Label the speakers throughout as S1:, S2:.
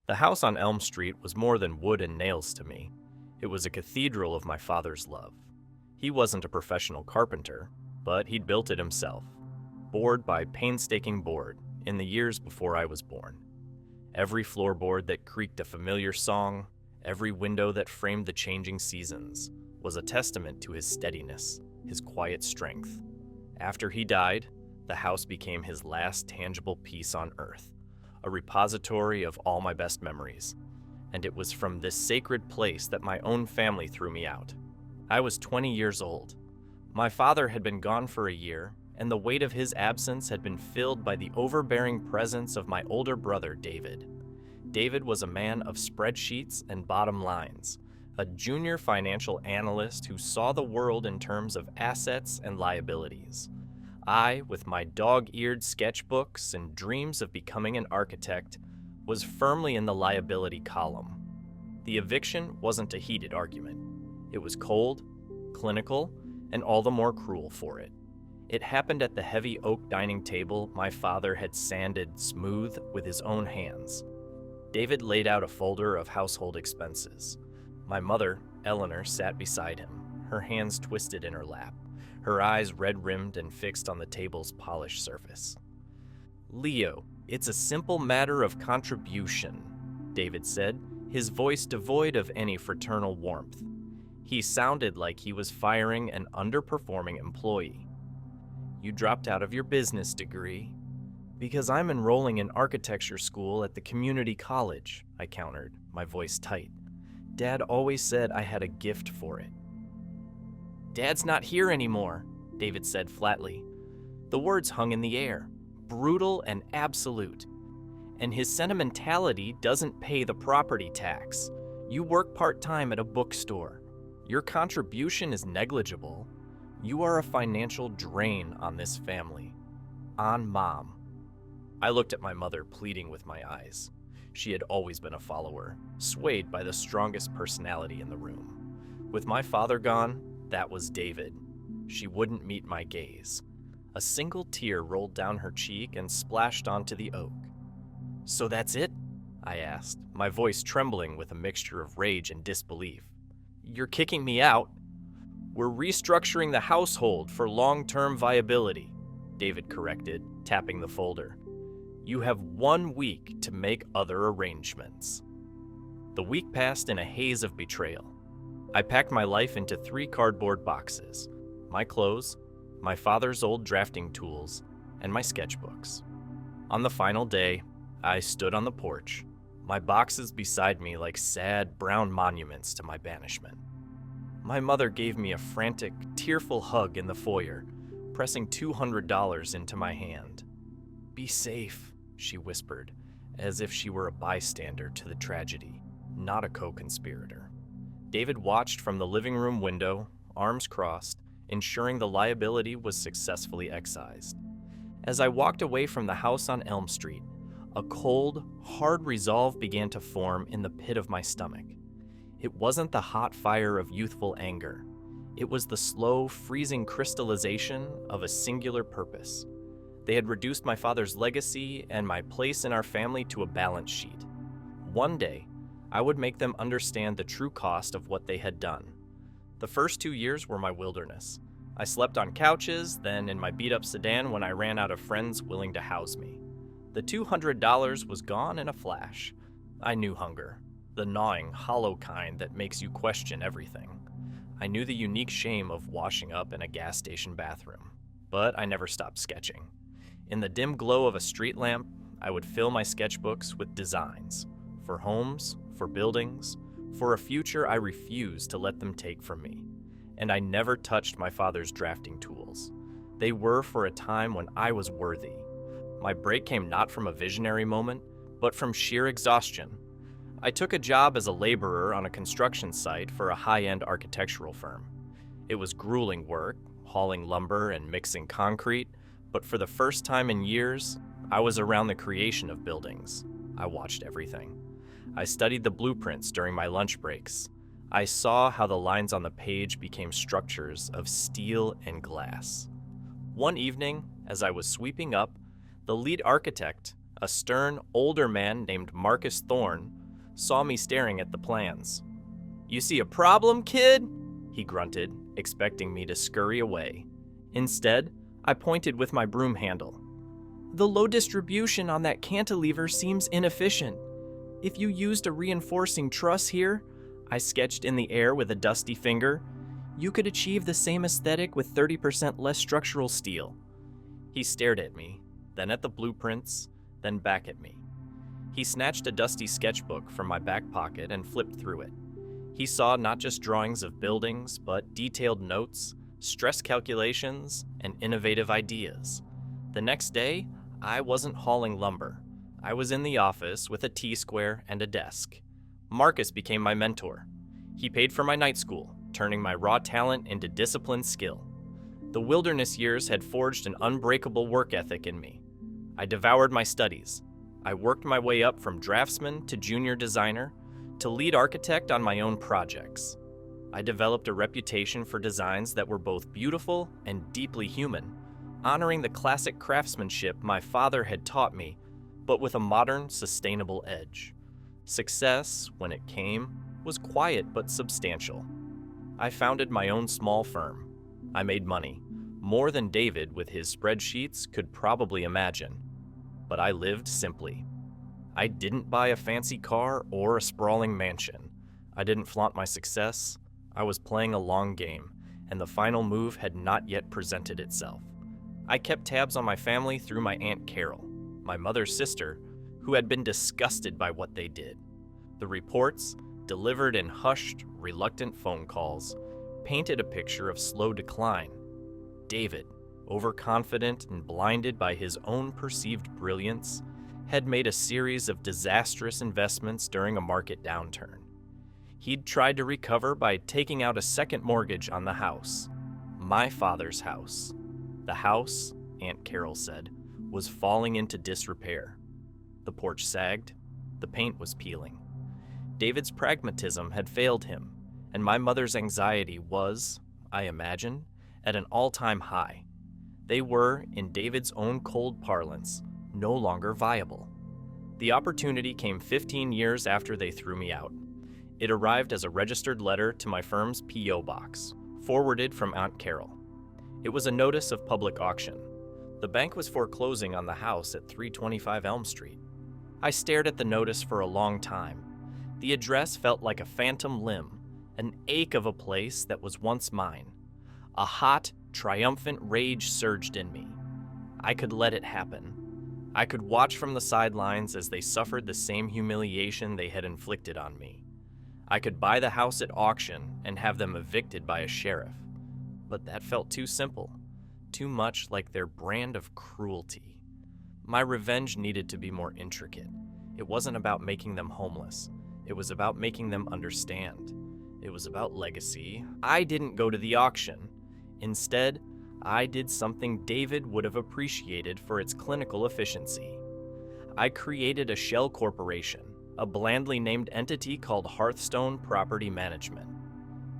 S1: The house on Elm Street was more than wood and nails to me. It was a cathedral of my father's love. He wasn't a professional carpenter, but he'd built it himself, board by painstaking board, in the years before I was born. Every floorboard that creaked a familiar song, every window that framed the changing seasons, was a testament to his steadiness, his quiet strength. After he died, the house became his last tangible piece on earth, a repository of all my best memories. And it was from this sacred place that my own family threw me out. I was 20 years old. My father had been gone for a year, and the weight of his absence had been filled by the overbearing presence of my older brother, David. David was a man of spreadsheets and bottom lines, a junior financial analyst who saw the world in terms of assets and liabilities. I, with my dog-eared sketchbooks and dreams of becoming an architect, was firmly in the liability column. The eviction wasn't a heated argument. It was cold, clinical, and all the more cruel for it. It happened at the heavy oak dining table my father had sanded smooth with his own hands. David laid out a folder of household expenses. My mother, Eleanor, sat beside him, her hands twisted in her lap, her eyes red-rimmed and fixed on the table's polished surface. "Leo, it's a simple matter of contribution," David said, his voice devoid of any fraternal warmth. He sounded like he was firing an underperforming employee. "You dropped out of your business degree." "Because I'm enrolling in architecture school at the community college," I countered, my voice tight. "Dad always said I had a gift for it." "Dad's not here anymore," David said flatly. The words hung in the air, brutal and absolute. "And his sentimentality doesn't pay the property tax. You work part-time at a bookstore. Your contribution is negligible. You are a financial drain on this family. On Mom." I looked at my mother, pleading with my eyes. She had always been a follower, swayed by the strongest personality in the room. With my father gone, that was David. She wouldn't meet my gaze. A single tear rolled down her cheek and splashed onto the oak. "So that's it?" I asked, my voice trembling with a mixture of rage and disbelief. "You're kicking me out?" "We're restructuring the household for long-term viability," David corrected, tapping the folder. "You have 1 week to make other arrangements." The week passed in a haze of betrayal. I packed my life into 3 cardboard boxes: my clothes, my father's old drafting tools, and my sketchbooks. On the final day, I stood on the porch, my boxes beside me like sad brown monuments to my banishment. My mother gave me a frantic, tearful hug in the foyer, pressing $200 into my hand. "Be safe," she whispered, as if she were a bystander to the tragedy, not a co-conspirator. David watched from the living room window, arms crossed, ensuring the liability was successfully excised. As I walked away from the house on Elm Street, a cold, hard resolve began to form in the pit of my stomach. It wasn't the hot fire of youthful anger. It was the slow, freezing crystallization of a singular purpose. They had reduced my father's legacy and my place in our family to a balance sheet. One day, I would make them understand the true cost of what they had done. The first 2 years were my wilderness. I slept on couches, then in my beat-up sedan when I ran out of friends willing to house me. The $200 was gone in a flash. I knew hunger, the gnawing, hollow kind that makes you question everything. I knew the unique shame of washing up in a gas station bathroom, but I never stopped sketching. In the dim glow of a street lamp, I would fill my sketchbooks with designs, for homes, for buildings, for a future I refused to let them take from me. And I never touched my father's drafting tools. They were for a time when I was worthy. My break came not from a visionary moment, but from sheer exhaustion. I took a job as a laborer on a construction site for a high-end architectural firm. It was grueling work, hauling lumber and mixing concrete, but for the first time in years, I was around the creation of buildings. I watched everything. I studied the blueprints during my lunch breaks. I saw how the lines on the page became structures of steel and glass. One evening, as I was sweeping up, the lead architect, a stern, older man named Marcus Thorne, saw me staring at the plans. "You see a problem, kid?" he grunted, expecting me to scurry away. Instead, I pointed with my broom handle. "The low distribution on that cantilever seems inefficient. If you used a reinforcing truss here," I sketched in the air with a dusty finger, "you could achieve the same aesthetic with 30% less structural steel." He stared at me, then at the blueprints, then back at me. He snatched a dusty sketchbook from my back pocket and flipped through it. He saw not just drawings of buildings, but detailed notes, stress calculations, and innovative ideas. The next day, I wasn't hauling lumber. I was in the office with a T-square and a desk. Marcus became my mentor. He paid for my night school, turning my raw talent into disciplined skill. The wilderness years had forged an unbreakable work ethic in me. I devoured my studies. I worked my way up from draftsman to junior designer to lead architect on my own projects. I developed a reputation for designs that were both beautiful and deeply human, honoring the classic craftsmanship my father had taught me, but with a modern, sustainable edge. Success, when it came, was quiet but substantial. I founded my own small firm. I made money, more than David with his spreadsheets could probably imagine. But I lived simply. I didn't buy a fancy car or a sprawling mansion. I didn't flaunt my success. I was playing a long game, and the final move had not yet presented itself. I kept tabs on my family through my Aunt Carol, my mother's sister, who had been disgusted by what they did. The reports, delivered in hushed, reluctant phone calls, painted a picture of slow decline. David, overconfident and blinded by his own perceived brilliance, had made a series of disastrous investments during a market downturn. He'd tried to recover by taking out a second mortgage on the house, my father's house. The house, Aunt Carol said, was falling into disrepair. The porch sagged, the paint was peeling. David's pragmatism had failed him, and my mother's anxiety was, I imagine, at an all-time high. They were, in David's own cold parlance, no longer viable. The opportunity came 15 years after they threw me out. It arrived as a registered letter to my firm's P.O. box, forwarded from Aunt Carol. It was a notice of public auction. The bank was foreclosing on the house at 325 Elm Street. I stared at the notice for a long time. The address felt like a phantom limb, an ache of a place that was once mine. A hot, triumphant rage surged in me. I could let it happen. I could watch from the sidelines as they suffered the same humiliation they had inflicted on me. I could buy the house at auction and have them evicted by a sheriff. But that felt too simple, too much like their brand of cruelty. My revenge needed to be more intricate. It wasn't about making them homeless. It was about making them understand. It was about legacy. I didn't go to the auction. Instead, I did something David would have appreciated for its clinical efficiency. I created a shell corporation, a blandly named entity called Hearthstone Property Management.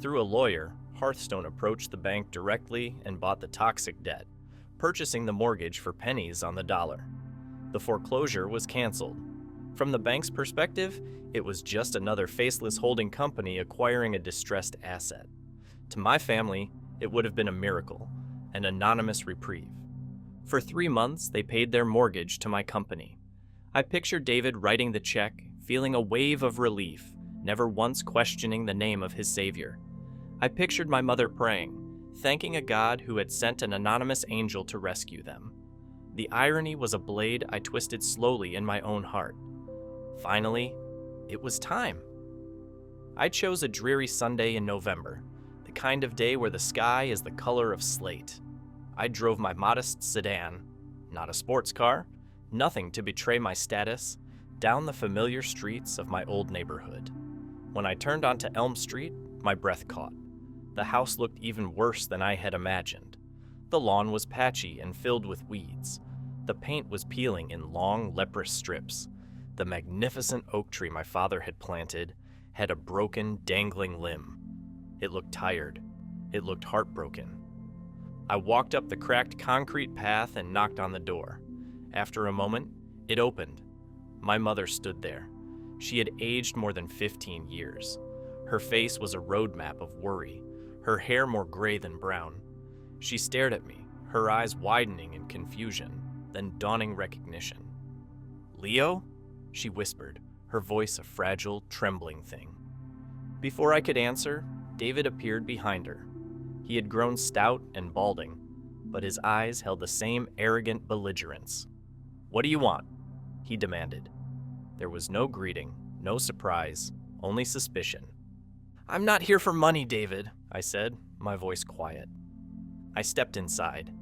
S1: Through a lawyer, Hearthstone approached the bank directly and bought the toxic debt, purchasing the mortgage for pennies on the dollar. The foreclosure was canceled. From the bank's perspective, it was just another faceless holding company acquiring a distressed asset. To my family, it would have been a miracle, an anonymous reprieve. For 3 months, they paid their mortgage to my company. I pictured David writing the check, feeling a wave of relief, never once questioning the name of his savior. I pictured my mother praying, thanking a God who had sent an anonymous angel to rescue them. The irony was a blade I twisted slowly in my own heart. Finally, it was time. I chose a dreary Sunday in November, the kind of day where the sky is the color of slate. I drove my modest sedan, not a sports car, nothing to betray my status, down the familiar streets of my old neighborhood. When I turned onto Elm Street, my breath caught. The house looked even worse than I had imagined. The lawn was patchy and filled with weeds. The paint was peeling in long, leprous strips. The magnificent oak tree my father had planted had a broken, dangling limb. It looked tired. It looked heartbroken. I walked up the cracked concrete path and knocked on the door. After a moment, it opened. My mother stood there. She had aged more than 15 years. Her face was a roadmap of worry, her hair more gray than brown. She stared at me, her eyes widening in confusion, then dawning recognition. "Leo?" she whispered, her voice a fragile, trembling thing. Before I could answer, David appeared behind her. He had grown stout and balding, but his eyes held the same arrogant belligerence. "What do you want?" he demanded. There was no greeting, no surprise, only suspicion. "I'm not here for money, David," I said, my voice quiet. I stepped inside.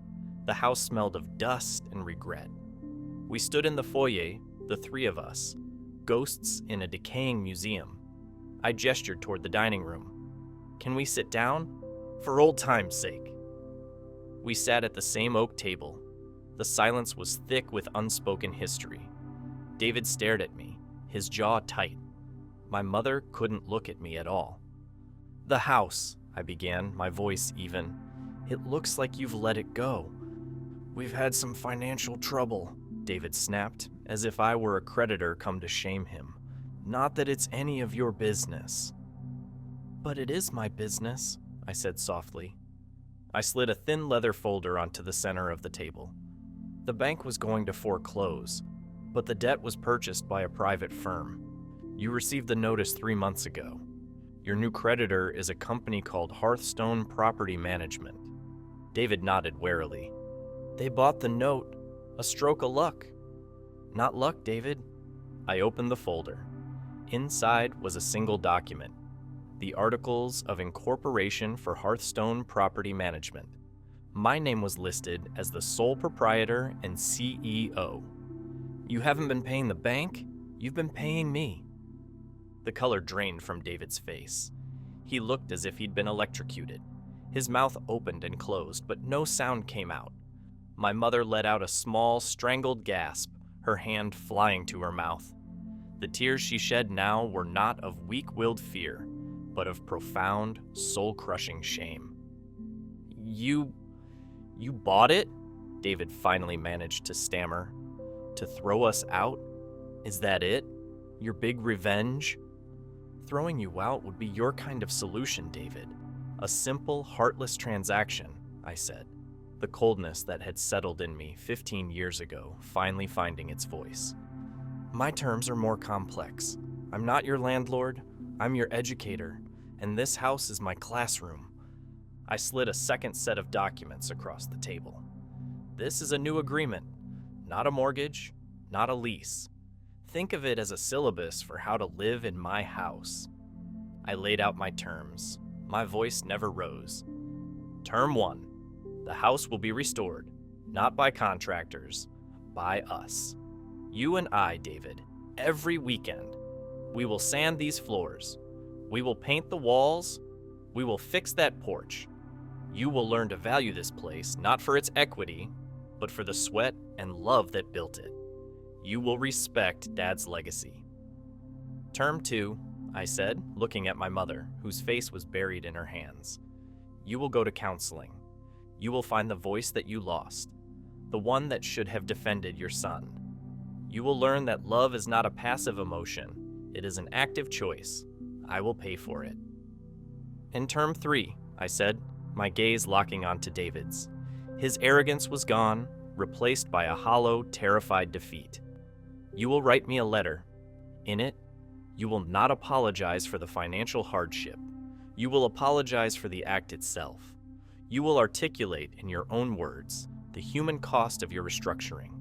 S1: The house smelled of dust and regret. We stood in the foyer, the three of us, ghosts in a decaying museum. I gestured toward the dining room. "Can we sit down? For old time's sake." We sat at the same oak table. The silence was thick with unspoken history. David stared at me, his jaw tight. My mother couldn't look at me at all. "The house," I began, my voice even. "It looks like you've let it go." "We've had some financial trouble," David snapped, as if I were a creditor come to shame him. "Not that it's any of your business." "But it is my business," I said softly. I slid a thin leather folder onto the center of the table. The bank was going to foreclose, but the debt was purchased by a private firm. You received the notice 3 months ago. Your new creditor is a company called Hearthstone Property Management. David nodded warily. "They bought the note. A stroke of luck." "Not luck, David." I opened the folder. Inside was a single document, the Articles of Incorporation for Hearthstone Property Management. My name was listed as the sole proprietor and CEO. "You haven't been paying the bank, you've been paying me." The color drained from David's face. He looked as if he'd been electrocuted. His mouth opened and closed, but no sound came out. My mother let out a small, strangled gasp, her hand flying to her mouth. The tears she shed now were not of weak-willed fear, but of profound, soul-crushing shame. You bought it?" David finally managed to stammer. "To throw us out? Is that it? Your big revenge?" "Throwing you out would be your kind of solution, David. A simple, heartless transaction," I said, the coldness that had settled in me 15 years ago finally finding its voice. "My terms are more complex. I'm not your landlord, I'm your educator, and this house is my classroom." I slid a second set of documents across the table. "This is a new agreement, not a mortgage, not a lease. Think of it as a syllabus for how to live in my house." I laid out my terms. My voice never rose. Term 1. The house will be restored, not by contractors, by us. You and I, David, every weekend. We will sand these floors. We will paint the walls. We will fix that porch. You will learn to value this place not for its equity, but for the sweat and love that built it. You will respect Dad's legacy. Term 2, I said, looking at my mother, whose face was buried in her hands. You will go to counseling. You will find the voice that you lost, the one that should have defended your son. You will learn that love is not a passive emotion. It is an active choice. I will pay for it. In term 3, I said, my gaze locking onto David's. His arrogance was gone, replaced by a hollow, terrified defeat. You will write me a letter. In it, you will not apologize for the financial hardship. You will apologize for the act itself. You will articulate in your own words the human cost of your restructuring.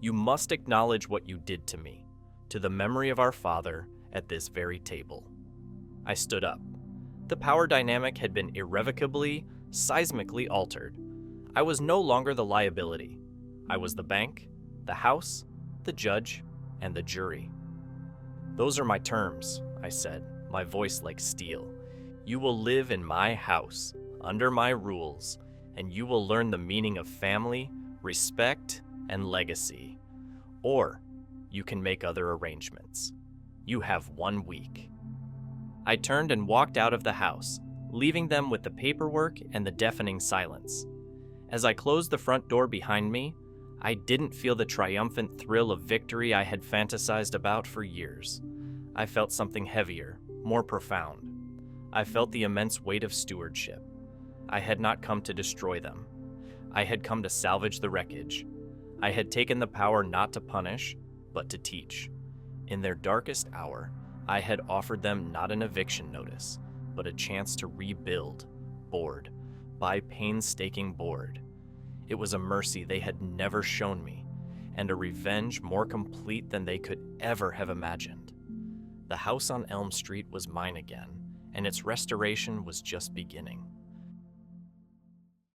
S1: You must acknowledge what you did to me, to the memory of our father at this very table. I stood up. The power dynamic had been irrevocably, seismically altered. I was no longer the liability. I was the bank, the house, the judge, and the jury. Those are my terms, I said, my voice like steel. You will live in my house, under my rules, and you will learn the meaning of family, respect, and legacy. Or you can make other arrangements. You have 1 week. I turned and walked out of the house, leaving them with the paperwork and the deafening silence. As I closed the front door behind me, I didn't feel the triumphant thrill of victory I had fantasized about for years. I felt something heavier, more profound. I felt the immense weight of stewardship. I had not come to destroy them. I had come to salvage the wreckage. I had taken the power not to punish, but to teach. In their darkest hour, I had offered them not an eviction notice, but a chance to rebuild, board by painstaking board. It was a mercy they had never shown me, and a revenge more complete than they could ever have imagined. The house on Elm Street was mine again, and its restoration was just beginning.